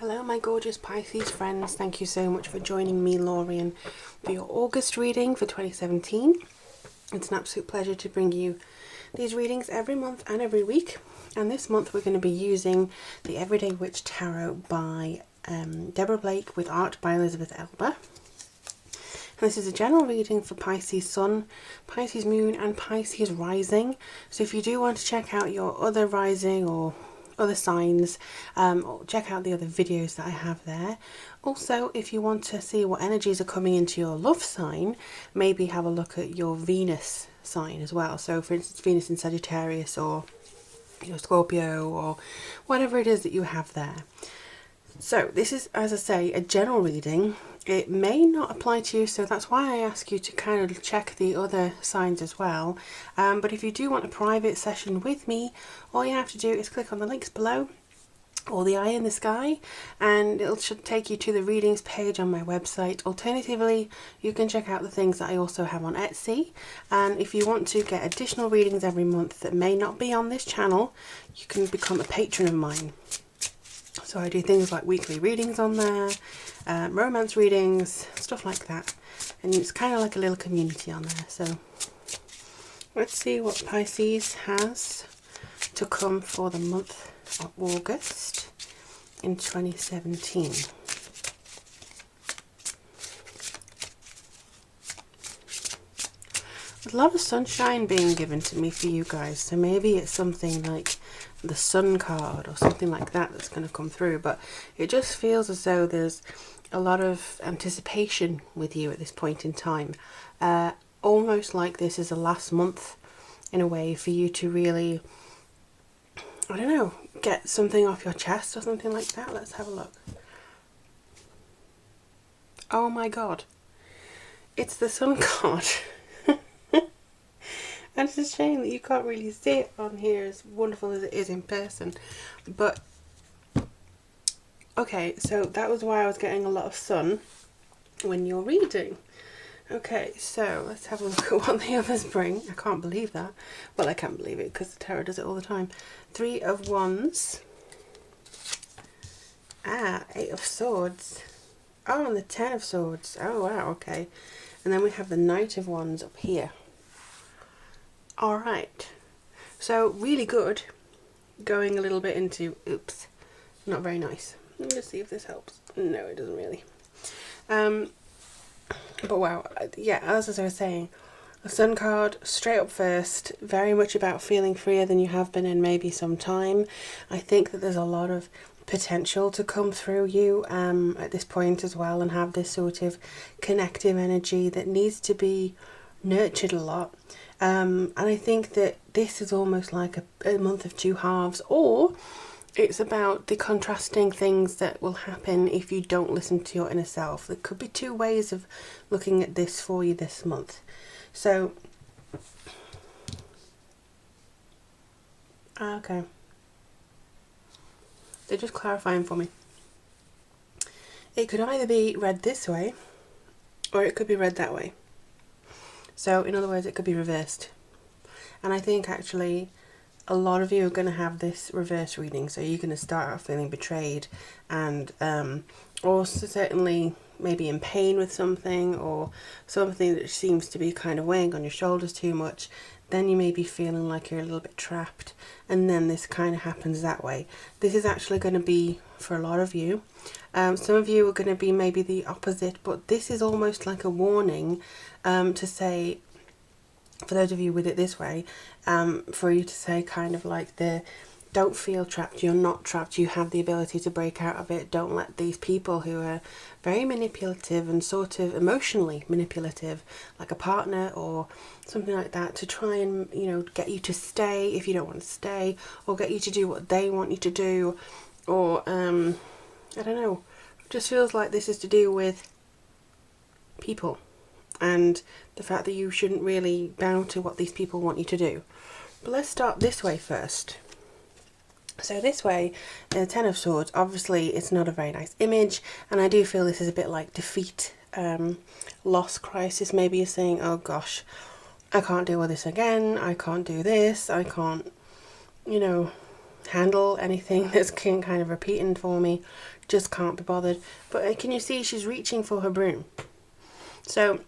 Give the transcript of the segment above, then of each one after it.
Hello my gorgeous Pisces friends, thank you so much for joining me, Lorien, for your August reading for 2017. It's an absolute pleasure to bring you these readings every month and every week, and this month we're going to be using the Everyday Witch Tarot by Deborah Blake with art by Elizabeth Elba. And this is a general reading for Pisces Sun, Pisces Moon and Pisces Rising, so if you do want to check out your other rising or other signs, check out the other videos that I have there. Also, if you want to see what energies are coming into your love sign, maybe have a look at your Venus sign as well. So for instance, Venus in Sagittarius or your Scorpio or whatever it is that you have there. So this is, as I say, a general reading. It may not apply to you, so that's why I ask you to kind of check the other signs as well. But if you do want a private session with me, all you have to do is click on the links below or the eye in the sky, and it should take you to the readings page on my website. Alternatively, you can check out the things that I also have on Etsy. And if you want to get additional readings every month that may not be on this channel, you can become a patron of mine. So I do things like weekly readings on there, romance readings, stuff like that. And it's kind of like a little community on there. So let's see what Pisces has to come for the month of August in 2017. There's a lot of sunshine being given to me for you guys, so maybe it's something like the sun card or something like that that's going to come through, but it just feels as though there's a lot of anticipation with you at this point in time, almost like this is the last month in a way for you to really, I don't know, get something off your chest or something like that. Let's have a look. Oh my god, it's the sun card. And it's a shame that you can't really see it on here as wonderful as it is in person. But, okay, so that was why I was getting a lot of sun when you're reading. Okay, so let's have a look at what the others bring. I can't believe that. Well, I can't believe it because the tarot does it all the time. 3 of Wands. Ah, 8 of Swords. Oh, and the 10 of Swords. Oh, wow, okay. And then we have the Knight of Wands up here. Alright, so really good. Going a little bit into, oops, not very nice. Let me just see if this helps. No, it doesn't really. But wow, yeah, as I was saying, a sun card straight up first, very much about feeling freer than you have been in maybe some time. I think that there's a lot of potential to come through you at this point as well, and have this sort of connective energy that needs to be nurtured a lot. And I think that this is almost like a month of two halves, or it's about the contrasting things that will happen if you don't listen to your inner self. There could be two ways of looking at this for you this month. So, okay. They're just clarifying for me. It could either be read this way, or it could be read that way. So, in other words, it could be reversed. And I think actually a lot of you are going to have this reverse reading. So you're going to start out feeling betrayed and also certainly maybe in pain with something, or something that seems to be kind of weighing on your shoulders too much. Then you may be feeling like you're a little bit trapped. And then this kind of happens that way. This is actually going to be for a lot of you. Some of you are going to be maybe the opposite, but this is almost like a warning to say, for those of you with it this way, for you to say kind of like don't feel trapped, you're not trapped, you have the ability to break out of it. Don't let these people who are very manipulative and sort of emotionally manipulative, like a partner or something like that, to try and, you know, get you to stay if you don't want to stay, or get you to do what they want you to do, or I don't know, it just feels like this is to do with people and the fact that you shouldn't really bow to what these people want you to do. But let's start this way first. So this way, the 10 of Swords, obviously it's not a very nice image, and I do feel this is a bit like defeat, loss, crisis. Maybe you're saying, oh gosh, I can't deal with this again, I can't do this, I can't, you know, handle anything that's kind of repeating for me, just can't be bothered. But can you see she's reaching for her broom? So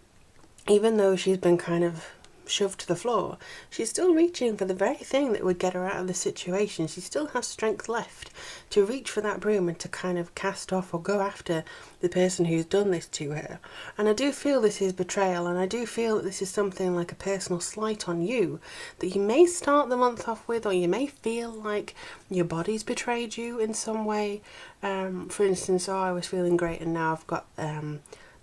even though she's been kind of shoved to the floor, she's still reaching for the very thing that would get her out of the situation. She still has strength left to reach for that broom and to kind of cast off or go after the person who's done this to her. And I do feel this is betrayal, and I do feel that this is something like a personal slight on you that you may start the month off with, or you may feel like your body's betrayed you in some way. For instance, oh, I was feeling great and now I've got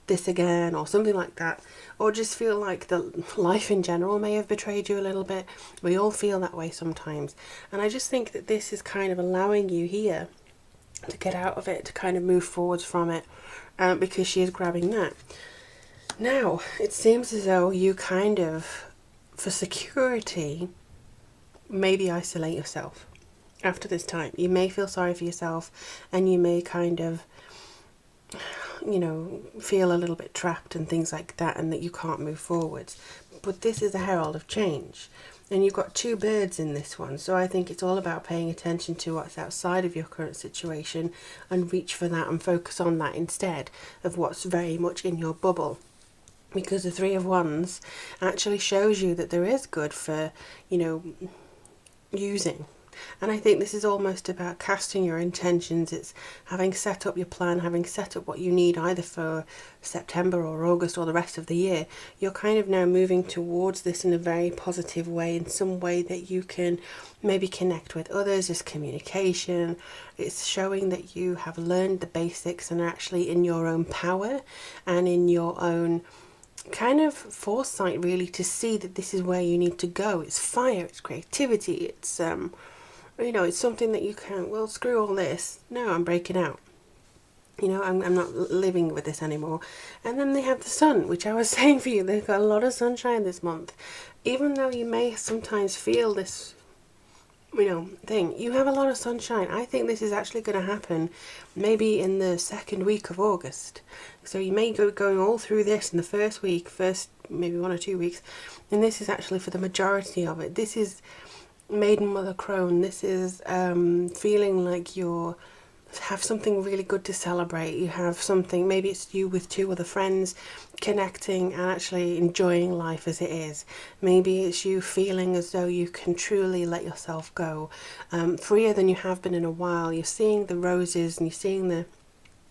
this again, or something like that. Or just feel like the life in general may have betrayed you a little bit. We all feel that way sometimes. And I just think that this is kind of allowing you here to get out of it, to kind of move forwards from it, because she is grabbing that. Now, it seems as though you kind of, for security, maybe isolate yourself after this time. You may feel sorry for yourself, and you may kind of, you know, feel a little bit trapped and things like that, and that you can't move forwards. But this is a herald of change, and you've got two birds in this one, so I think it's all about paying attention to what's outside of your current situation and reach for that and focus on that instead of what's very much in your bubble. Because the Three of Wands actually shows you that there is good for, you know, using. And I think this is almost about casting your intentions. It's having set up your plan, having set up what you need either for September or August or the rest of the year. You're kind of now moving towards this in a very positive way, in some way that you can maybe connect with others. There's communication. It's showing that you have learned the basics and are actually in your own power and in your own kind of foresight, really, to see that this is where you need to go. It's fire, it's creativity, it's you know, it's something that you can, well, screw all this, no, I'm breaking out, you know, I'm not living with this anymore. And then they have the sun, which I was saying for you, they've got a lot of sunshine this month. Even though you may sometimes feel this, you know, thing, you have a lot of sunshine. I think this is actually going to happen maybe in the second week of August. So you may go going all through this in the first week, first maybe 1 or 2 weeks, and this is actually for the majority of it. This is Maiden Mother Crone. This is feeling like you're have something really good to celebrate. You have something, maybe it's you with 2 other friends connecting and actually enjoying life as it is. Maybe it's you feeling as though you can truly let yourself go, freer than you have been in a while. You're seeing the roses and you're seeing the,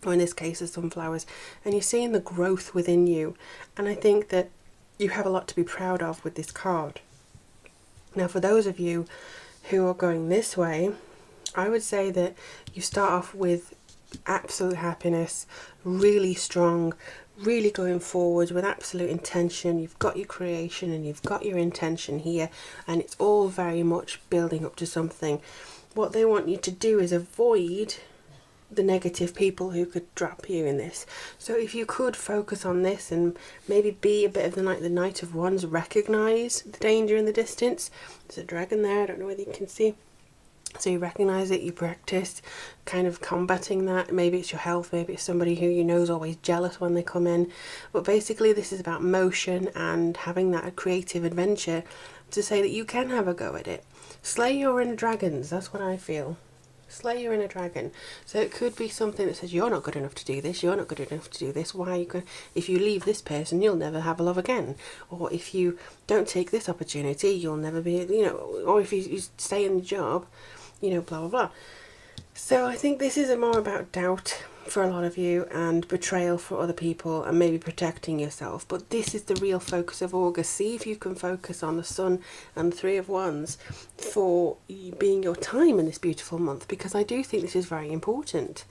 or in this case the sunflowers, and you're seeing the growth within you. And I think that you have a lot to be proud of with this card. Now, for those of you who are going this way, I would say that you start off with absolute happiness, really strong, really going forward with absolute intention. You've got your creation and you've got your intention here, and it's all very much building up to something. What they want you to do is avoid the negative people who could drop you in this. So if you could focus on this and maybe be a bit of the Knight of Wands, recognise the danger in the distance. There's a dragon there, I don't know whether you can see. So you recognise it, you practice kind of combating that. Maybe it's your health, maybe it's somebody who you know is always jealous when they come in. But basically this is about motion and having that creative adventure to say that you can have a go at it. Slay your inner dragons, that's what I feel. Slay your inner dragon. So it could be something that says, you're not good enough to do this, you're not good enough to do this, why are you going, if you leave this person you'll never have a love again, or if you don't take this opportunity you'll never be, you know, or if you stay in the job, you know, blah blah blah. So I think this is more about doubt for a lot of you and betrayal for other people and maybe protecting yourself. But this is the real focus of August. See if you can focus on the Sun and the Three of Wands for being your time in this beautiful month, because I do think this is very important.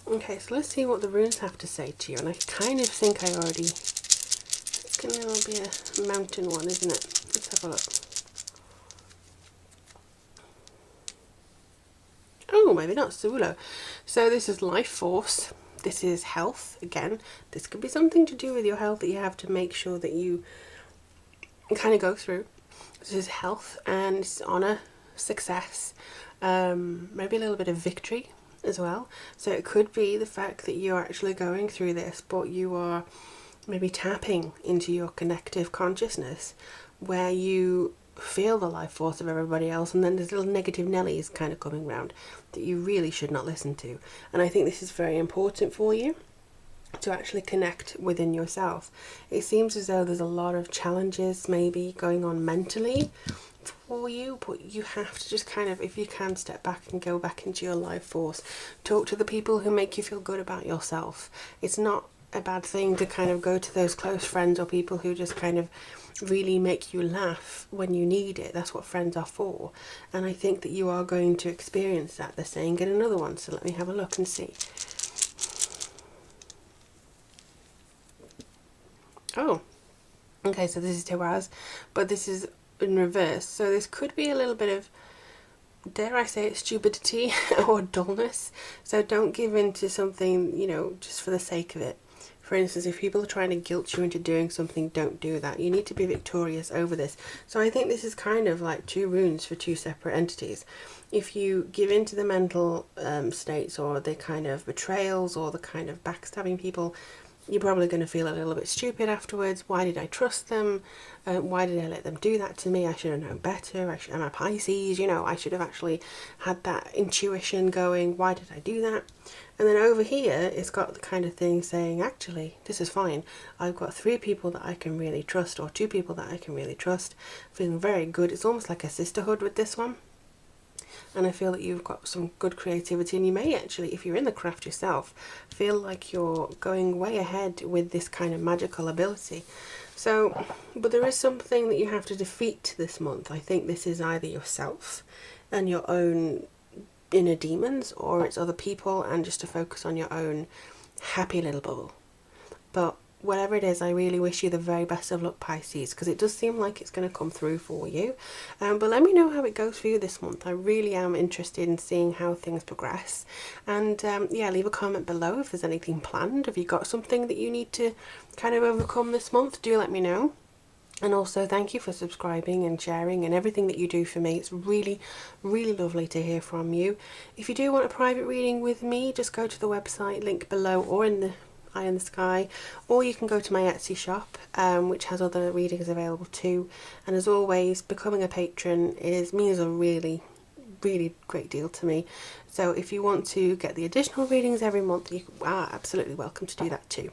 Okay, so let's see what the runes have to say to you. And I kind of think I already, it's going to be a mountain one, isn't it? Let's have a look. Oh, maybe not Sula. So this is life force. This is health. Again, this could be something to do with your health that you have to make sure that you kind of go through. This is health and it's honor, success, maybe a little bit of victory as well. So it could be the fact that you're actually going through this, but you are maybe tapping into your connective consciousness where you feel the life force of everybody else, and then there's little negative Nellies kind of coming round that you really should not listen to. And I think this is very important for you to actually connect within yourself. It seems as though there's a lot of challenges maybe going on mentally for you, but you have to just kind of, if you can, step back and go back into your life force. Talk to the people who make you feel good about yourself. It's not a bad thing to kind of go to those close friends or people who just kind of really make you laugh when you need it. That's what friends are for. And I think that you are going to experience that. They're saying get another one, so let me have a look and see. Oh, okay, so this is Tawaz, but this is in reverse. So this could be a little bit of, dare I say it, stupidity or dullness. So don't give in to something, you know, just for the sake of it. For instance, if people are trying to guilt you into doing something, don't do that. You need to be victorious over this. So I think this is kind of like two runes for two separate entities. If you give in to the mental states or the kind of betrayals or the kind of backstabbing people, you're probably going to feel a little bit stupid afterwards. Why did I trust them? Why did I let them do that to me? I should have known better. I'm a Pisces, you know, I should have actually had that intuition going. Why did I do that? And then over here, it's got the kind of thing saying, actually, this is fine. I've got 3 people that I can really trust, or 2 people that I can really trust. Feeling very good. It's almost like a sisterhood with this one. And I feel that you've got some good creativity, and you may actually, if you're in the craft yourself, feel like you're going way ahead with this kind of magical ability. So, but there is something that you have to defeat this month. I think this is either yourself and your own inner demons, or it's other people and just to focus on your own happy little bubble. But whatever it is, I really wish you the very best of luck, Pisces, because it does seem like it's going to come through for you. But let me know how it goes for you this month. I really am interested in seeing how things progress. And yeah, leave a comment below if there's anything planned. Have you got something that you need to kind of overcome this month? Do let me know. And also thank you for subscribing and sharing and everything that you do for me. It's really, really lovely to hear from you. If you do want a private reading with me, just go to the website, link below or in the eye in the sky, or you can go to my Etsy shop, which has other readings available too. And as always, becoming a patron means a really great deal to me. So if you want to get the additional readings every month, you are absolutely welcome to do that too.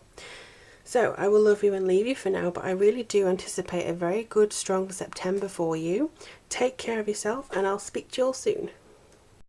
So I will love you and leave you for now, but I really do anticipate a very good, strong September for you. Take care of yourself, and I'll speak to you all soon.